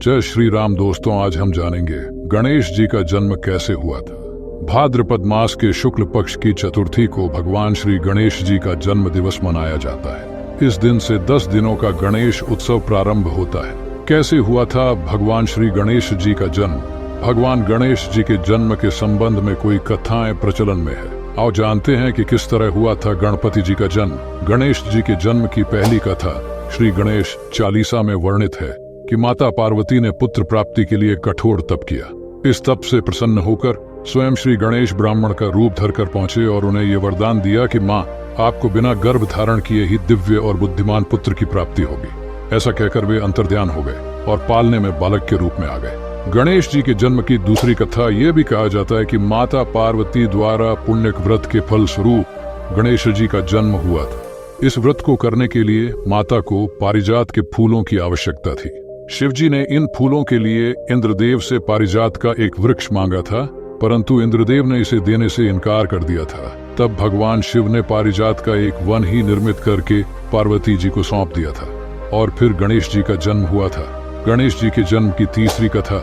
जय श्री राम दोस्तों, आज हम जानेंगे गणेश जी का जन्म कैसे हुआ था। भाद्रपद मास के शुक्ल पक्ष की चतुर्थी को भगवान श्री गणेश जी का जन्म दिवस मनाया जाता है। इस दिन से 10 दिनों का गणेश उत्सव प्रारंभ होता है। कैसे हुआ था भगवान श्री गणेश जी का जन्म? भगवान गणेश जी के जन्म के संबंध में कोई कथाएं प्रचलन में है। आओ जानते हैं कि किस तरह हुआ था गणपति जी का जन्म। गणेश जी के जन्म की पहली कथा श्री गणेश चालीसा में वर्णित है कि माता पार्वती ने पुत्र प्राप्ति के लिए कठोर तप किया। इस तप से प्रसन्न होकर स्वयं श्री गणेश ब्राह्मण का रूप धरकर पहुंचे और उन्हें ये वरदान दिया कि माँ, आपको बिना गर्भ धारण किए ही दिव्य और बुद्धिमान पुत्र की प्राप्ति होगी। ऐसा कहकर वे अंतर्ध्यान हो गए और पालने में बालक के रूप में आ गए। गणेश जी के जन्म की दूसरी कथा ये भी कहा जाता है कि माता पार्वती द्वारा पुण्य व्रत के फल स्वरूप गणेश जी का जन्म हुआ था। इस व्रत को करने के लिए माता को पारिजात के फूलों की आवश्यकता थी। शिवजी ने इन फूलों के लिए इंद्रदेव से पारिजात का एक वृक्ष मांगा था, परंतु इंद्रदेव ने इसे देने से इनकार कर दिया था। तब भगवान शिव ने पारिजात का एक वन ही निर्मित करके पार्वती जी को सौंप दिया था और फिर गणेश जी का जन्म हुआ था। गणेश जी के जन्म की तीसरी कथा,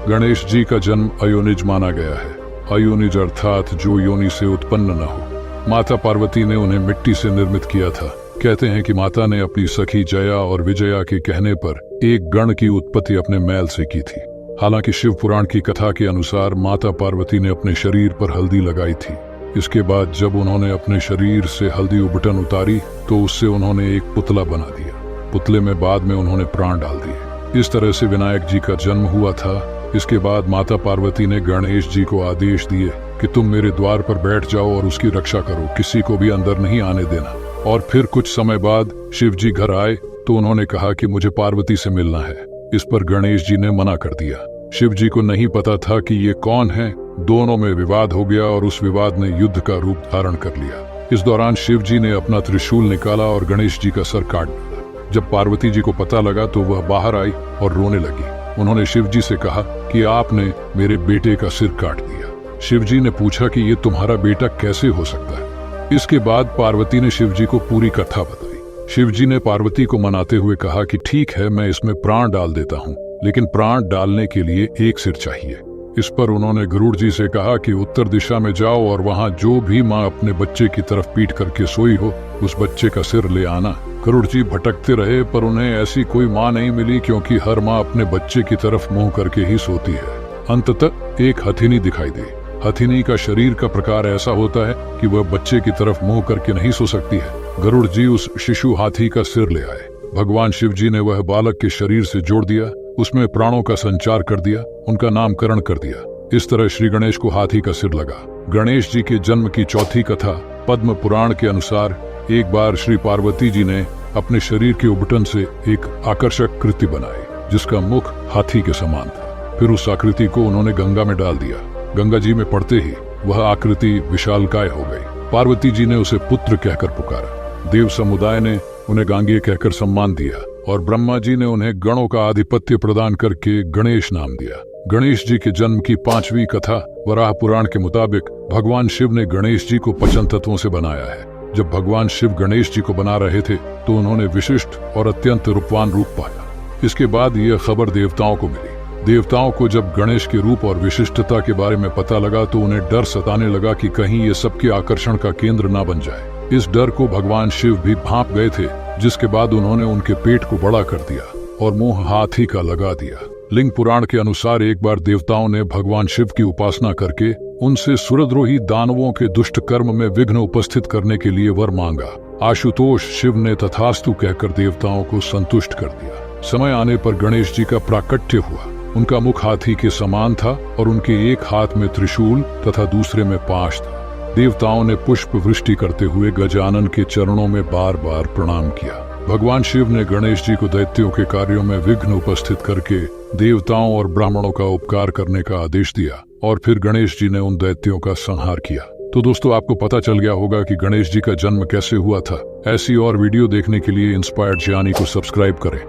गणेश जी का जन्म अयोनिज माना गया है। अयोनिज अर्थात जो योनि से उत्पन्न न हो। माता पार्वती ने उन्हें मिट्टी से निर्मित किया था। कहते हैं कि माता ने अपनी सखी जया और विजया के कहने पर एक गण की उत्पत्ति अपने मैल से की थी। हालांकि शिव पुराण की कथा के अनुसार माता पार्वती ने अपने शरीर पर हल्दी लगाई थी। इसके बाद जब उन्होंने अपने शरीर से हल्दी उबटन उतारी तो उससे उन्होंने एक पुतला बना दिया। पुतले में बाद में उन्होंने प्राण डाल दिए। इस तरह से विनायक जी का जन्म हुआ था। इसके बाद माता पार्वती ने गणेश जी को आदेश दिए कि तुम मेरे द्वार पर बैठ जाओ और उसकी रक्षा करो, किसी को भी अंदर नहीं आने देना। और फिर कुछ समय बाद शिव जी घर आए तो उन्होंने कहा कि मुझे पार्वती से मिलना है। इस पर गणेश जी ने मना कर दिया। शिव जी को नहीं पता था कि ये कौन है। दोनों में विवाद हो गया और उस विवाद ने युद्ध का रूप धारण कर लिया। इस दौरान शिव जी ने अपना त्रिशूल निकाला और गणेश जी का सर काट डाला। जब पार्वती जी को पता लगा तो वह बाहर आई और रोने लगी। उन्होंने शिव जी से कहा कि आपने मेरे बेटे का सिर काट दिया। शिव जी ने पूछा कि ये तुम्हारा बेटा कैसे हो सकता है। इसके बाद पार्वती ने शिव जी को पूरी कथा बताई। शिव जी ने पार्वती को मनाते हुए कहा कि ठीक है, मैं इसमें प्राण डाल देता हूँ, लेकिन प्राण डालने के लिए एक सिर चाहिए। इस पर उन्होंने गरुड़ जी से कहा कि उत्तर दिशा में जाओ और वहाँ जो भी माँ अपने बच्चे की तरफ पीट करके सोई हो उस बच्चे का सिर ले आना। गरुड़ जी भटकते रहे पर उन्हें ऐसी कोई माँ नहीं मिली, क्योंकि हर माँ अपने बच्चे की तरफ मुंह करके ही सोती है। अंततः एक हथिनी दिखाई दी। हथिनी का शरीर का प्रकार ऐसा होता है कि वह बच्चे की तरफ मुंह करके नहीं सो सकती है। गरुड़ जी उस शिशु हाथी का सिर ले आए। भगवान शिव जी ने वह बालक के शरीर से जोड़ दिया, उसमें प्राणों का संचार कर दिया, उनका नामकरण कर दिया। इस तरह श्री गणेश को हाथी का सिर लगा। गणेश जी के जन्म की चौथी कथा पद्म पुराण के अनुसार एक बार श्री पार्वती जी ने अपने शरीर के उबटन से एक आकर्षक कृति बनाई जिसका मुख हाथी के समान था। फिर उस आकृति को उन्होंने गंगा में डाल दिया। गंगा जी में पड़ते ही वह आकृति विशालकाय हो गई। पार्वती जी ने उसे पुत्र कहकर पुकारा। देव समुदाय ने उन्हें गांगेय कहकर सम्मान दिया और ब्रह्मा जी ने उन्हें गणों का आधिपत्य प्रदान करके गणेश नाम दिया। गणेश जी के जन्म की पांचवी कथा वराह पुराण के मुताबिक भगवान शिव ने गणेश जी को पंच तत्वों से बनाया है। जब भगवान शिव गणेश जी को बना रहे थे तो उन्होंने विशिष्ट और अत्यंत रूपवान रूप पाया। इसके बाद यह खबर देवताओं को मिली। देवताओं को जब गणेश के रूप और विशिष्टता के बारे में पता लगा तो उन्हें डर सताने लगा कि कहीं ये सबके आकर्षण का केंद्र ना बन जाए। इस डर को भगवान शिव भी भांप गए थे, जिसके बाद उन्होंने उनके पेट को बड़ा कर दिया और मुंह हाथी का लगा दिया। लिंग पुराण के अनुसार एक बार देवताओं ने भगवान शिव की उपासना करके उनसे सुरद्रोही दानवों के दुष्ट कर्म में विघ्न उपस्थित करने के लिए वर मांगा। आशुतोष शिव ने तथास्तु कहकर देवताओं को संतुष्ट कर दिया। समय आने पर गणेश जी का प्राकट्य हुआ। उनका मुख हाथी के समान था और उनके एक हाथ में त्रिशूल तथा दूसरे में पाश था। देवताओं ने पुष्प वृष्टि करते हुए गजानन के चरणों में बार बार प्रणाम किया। भगवान शिव ने गणेश जी को दैत्यों के कार्यों में विघ्न उपस्थित करके देवताओं और ब्राह्मणों का उपकार करने का आदेश दिया और फिर गणेश जी ने उन दैत्यों का संहार किया। तो दोस्तों, आपको पता चल गया होगा कि गणेश जी का जन्म कैसे हुआ था। ऐसी और वीडियो देखने के लिए इंस्पायर्ड ज्ञानी को सब्सक्राइब करें।